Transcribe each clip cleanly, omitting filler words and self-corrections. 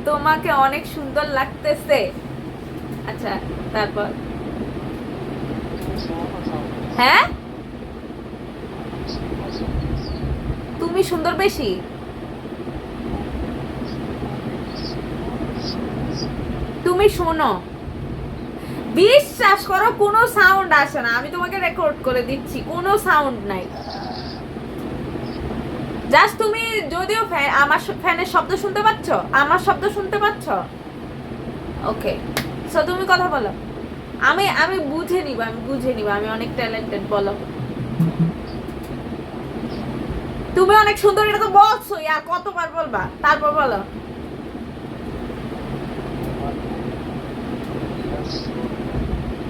তোমাকে অনেক সুন্দর লাগতেছে। আচ্ছা, তারপর হ্যাঁ, তুমি সুন্দর বেশি। তুমি শোনো, বিশ্বাস করো কোনো সাউন্ড আসে না, আমি তোমাকে রেকর্ড করে দিচ্ছি, কোনো সাউন্ড নাই। জাস্ট তুমি যদিও আমার ফ্যানের শব্দ শুনতে পাচ্ছ, আমার শব্দ শুনতে পাচ্ছ, ওকে। সো তুমি কথা বলো, আমি আমি বুঝে নিব, আমি বুঝে নিব, আমি অনেক ট্যালেন্টেড। বলো, তুমি অনেক সুন্দর, এটা তো বলছো, আর কতবার বলবা? তারপর বলো।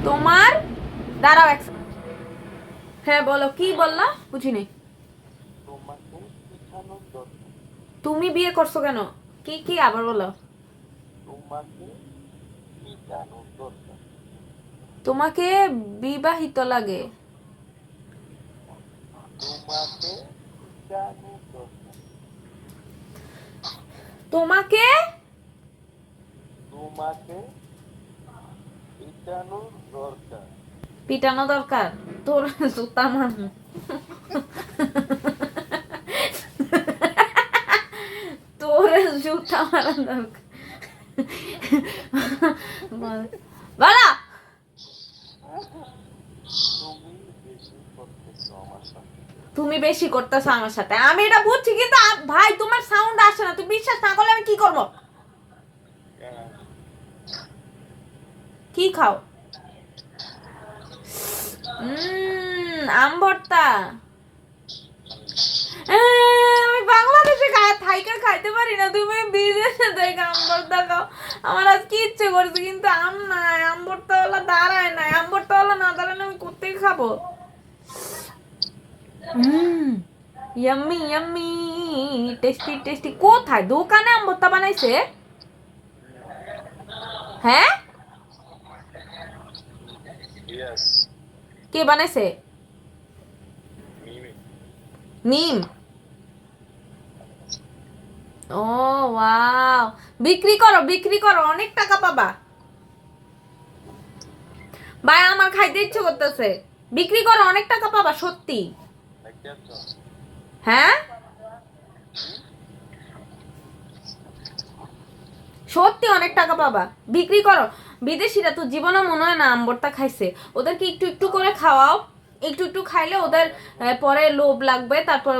তোমার, দাঁড়াও এক second। হ্যাঁ বলো, কি বললা? বুঝিনি। তুমি বিয়ে করছো কেন? কি কি আবার বলো। তোমাকে বিবাহিত লাগে? তোমাকে পিটানো দরকার? তোর জুতা মারবো। তোর জুতা মারা দরকার। বলো। তুমি বেশি করতেছো আমার সাথে, আমি এটা বুঝছি, কিন্তু ভাই তোমার সাউন্ড আসে না, তুমি বিশ্বাস না করলে আমি কি করবো? কি খাও? আম ভর্তা। আমি বাংলাদেশে থাইকা খাইতে পারি না, তুমি বিদেশে থেকে আম ভর্তা খাও। আমার আজ কি ইচ্ছে করছে, কিন্তু আম নাই, আম ভর্তা ওলা দাঁড়ায় নাই, আম ভর্তা ওলা না দাঁড়ায়, আমি কোথায় খাবো? Yummy yummy, tasty tasty. কোথায় দোকানে আম ভর্তা বানাইছে? হ্যাঁ, কে বানাইছে? মিম। ও ওয়াও, বিক্রি করো, বিক্রি করো, অনেক টাকা পাবা। ভাই আমার খাইতে ইচ্ছে করতেছে, বিক্রি করো, অনেক টাকা পাবা সত্যি। হ্যাঁ, সত্যি অনেক টাকা পাবা, বিক্রি করো। বিদেশিরা তো জীবনে মনে হয় না আম্বরটা খাইছে, ওদেরকে একটু একটু করে খাওয়াও, একটু একটু খাইলে ওদের পরে লোভ লাগবে, তারপর